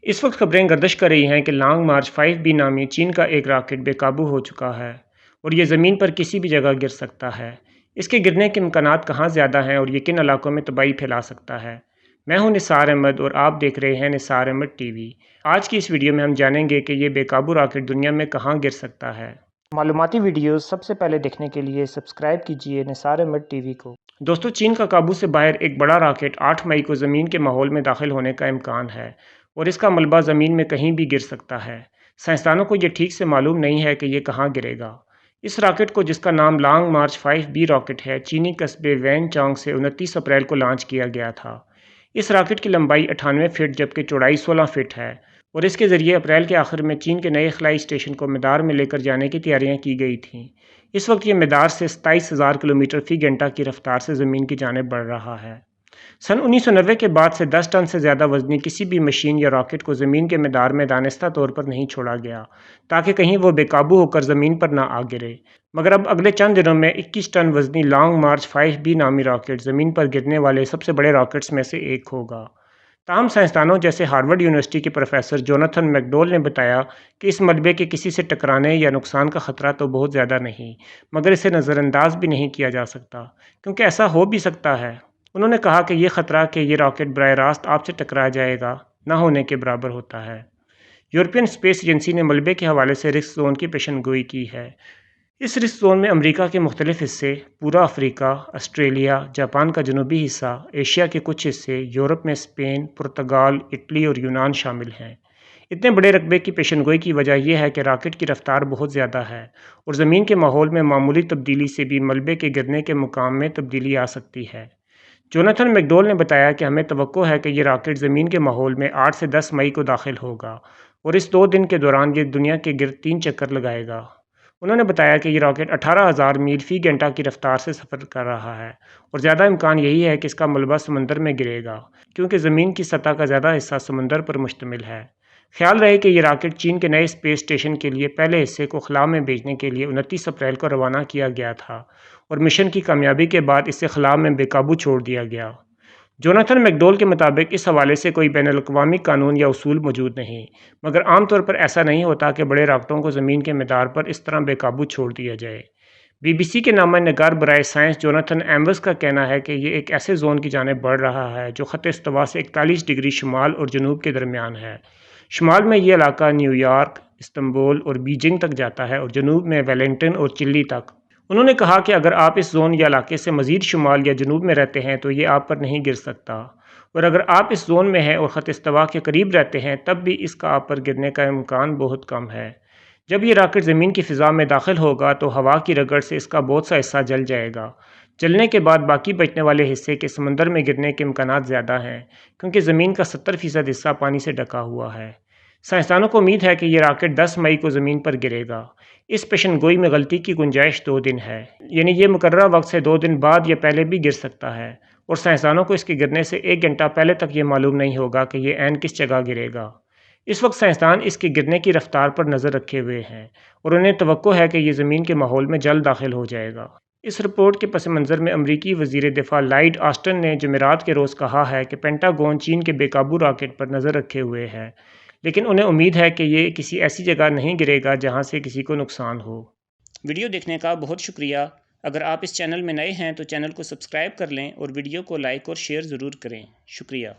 اس وقت خبریں گردش کر رہی ہیں کہ لانگ مارچ 5B نامی چین کا ایک راکٹ بے قابو ہو چکا ہے اور یہ زمین پر کسی بھی جگہ گر سکتا ہے۔ اس کے گرنے کے امکانات کہاں زیادہ ہیں اور یہ کن علاقوں میں تباہی پھیلا سکتا ہے؟ میں ہوں نثار احمد اور آپ دیکھ رہے ہیں نثار احمد ٹی وی۔ آج کی اس ویڈیو میں ہم جانیں گے کہ یہ بے قابو راکٹ دنیا میں کہاں گر سکتا ہے۔ معلوماتی ویڈیوز سب سے پہلے دیکھنے کے لیے سبسکرائب کیجیے نثار احمد ٹی وی کو۔ دوستو، چین کا قابو سے باہر ایک بڑا راکٹ 8 مئی کو زمین کے ماحول میں داخل ہونے کا امکان ہے اور اس کا ملبہ زمین میں کہیں بھی گر سکتا ہے۔ سائنسدانوں کو یہ ٹھیک سے معلوم نہیں ہے کہ یہ کہاں گرے گا۔ اس راکٹ کو، جس کا نام لانگ مارچ 5B راکٹ ہے، چینی قصبے وین چانگ سے 29 اپریل کو لانچ کیا گیا تھا۔ اس راکٹ کی لمبائی 98 فٹ جبکہ چوڑائی 16 فٹ ہے اور اس کے ذریعے اپریل کے آخر میں چین کے نئے خلائی اسٹیشن کو مدار میں لے کر جانے کی تیاریاں کی گئی تھیں۔ اس وقت یہ مدار سے 27,000 کلومیٹر فی گھنٹہ کی رفتار سے زمین کی جانب بڑھ رہا ہے۔ سن 1990 کے بعد سے 10 ٹن سے زیادہ وزنی کسی بھی مشین یا راکٹ کو زمین کے مدار میں دانستہ طور پر نہیں چھوڑا گیا تاکہ کہیں وہ بے قابو ہو کر زمین پر نہ آ گرے، مگر اب اگلے چند دنوں میں 21 ٹن وزنی لانگ مارچ 5B نامی راکٹ زمین پر گرنے والے سب سے بڑے راکٹس میں سے ایک ہوگا۔ تاہم سائنسدانوں جیسے ہارورڈ یونیورسٹی کے پروفیسر جوناتھن میک ڈول نے بتایا کہ اس ملبے کے کسی سے ٹکرانے یا نقصان کا خطرہ تو بہت زیادہ نہیں، مگر اسے نظر انداز بھی نہیں کیا جا سکتا کیونکہ ایسا ہو بھی سکتا ہے۔ انہوں نے کہا کہ یہ خطرہ کہ یہ راکٹ براہ راست آپ سے ٹکرا جائے گا نہ ہونے کے برابر ہوتا ہے۔ یورپین اسپیس ایجنسی نے ملبے کے حوالے سے رسک زون کی پیشن گوئی کی ہے۔ اس رسک زون میں امریکہ کے مختلف حصے، پورا افریقہ، آسٹریلیا، جاپان کا جنوبی حصہ، ایشیا کے کچھ حصے، یورپ میں اسپین، پرتگال، اٹلی اور یونان شامل ہیں۔ اتنے بڑے رقبے کی پیشن گوئی کی وجہ یہ ہے کہ راکٹ کی رفتار بہت زیادہ ہے اور زمین کے ماحول میں معمولی تبدیلی سے بھی ملبے کے گرنے کے مقام میں تبدیلی آ سکتی ہے۔ جوناتھن میک ڈول نے بتایا کہ ہمیں توقع ہے کہ یہ راکٹ زمین کے ماحول میں 8 سے 10 مئی کو داخل ہوگا اور اس 2 دن کے دوران یہ دنیا کے گرد 3 چکر لگائے گا۔ انہوں نے بتایا کہ یہ راکٹ 18,000 میل فی گھنٹہ کی رفتار سے سفر کر رہا ہے اور زیادہ امکان یہی ہے کہ اس کا ملبہ سمندر میں گرے گا کیونکہ زمین کی سطح کا زیادہ حصہ سمندر پر مشتمل ہے۔ خیال رہے کہ یہ راکٹ چین کے نئے اسپیس اسٹیشن کے لیے پہلے حصے کو خلا میں بھیجنے کے لیے 29 اپریل کو روانہ کیا گیا تھا اور مشن کی کامیابی کے بعد اسے خلا میں بے قابو چھوڑ دیا گیا۔ جوناتھن میک ڈول کے مطابق اس حوالے سے کوئی بین الاقوامی قانون یا اصول موجود نہیں، مگر عام طور پر ایسا نہیں ہوتا کہ بڑے راکٹوں کو زمین کے مدار پر اس طرح بے قابو چھوڑ دیا جائے۔ BBC کے نامہ نگار برائے سائنس جوناتھن ایموس کا کہنا ہے کہ یہ ایک ایسے زون کی جانب بڑھ رہا ہے جو خط استوا سے 41 ڈگری شمال اور جنوب کے درمیان ہے۔ شمال میں یہ علاقہ نیو یارک، استنبول اور بیجنگ تک جاتا ہے اور جنوب میں ویلنگٹن اور چلی تک۔ انہوں نے کہا کہ اگر آپ اس زون یا علاقے سے مزید شمال یا جنوب میں رہتے ہیں تو یہ آپ پر نہیں گر سکتا، اور اگر آپ اس زون میں ہیں اور خط استوا کے قریب رہتے ہیں تب بھی اس کا آپ پر گرنے کا امکان بہت کم ہے۔ جب یہ راکٹ زمین کی فضا میں داخل ہوگا تو ہوا کی رگڑ سے اس کا بہت سا حصہ جل جائے گا۔ جلنے کے بعد باقی بچنے والے حصے کے سمندر میں گرنے کے امکانات زیادہ ہیں کیونکہ زمین کا 70% حصہ پانی سے ڈھکا ہوا ہے۔ سائنسدانوں کو امید ہے کہ یہ راکٹ 10 مئی کو زمین پر گرے گا۔ اس پیشن گوئی میں غلطی کی گنجائش 2 دن ہے، یعنی یہ مقررہ وقت سے 2 دن بعد یا پہلے بھی گر سکتا ہے اور سائنسدانوں کو اس کے گرنے سے 1 گھنٹہ پہلے تک یہ معلوم نہیں ہوگا کہ یہ عین کس جگہ گرے گا۔ اس وقت سائنسدان اس کے گرنے کی رفتار پر نظر رکھے ہوئے ہیں اور انہیں توقع ہے کہ یہ زمین کے ماحول میں جلد داخل ہو جائے گا۔ اس رپورٹ کے پس منظر میں امریکی وزیر دفاع لائیڈ آسٹن نے جمعرات کے روز کہا ہے کہ پینٹاگون چین کے بے قابو راکٹ پر نظر رکھے ہوئے ہے، لیکن انہیں امید ہے کہ یہ کسی ایسی جگہ نہیں گرے گا جہاں سے کسی کو نقصان ہو۔ ویڈیو دیکھنے کا بہت شکریہ۔ اگر آپ اس چینل میں نئے ہیں تو چینل کو سبسکرائب کر لیں اور ویڈیو کو لائک اور شیئر ضرور کریں۔ شکریہ۔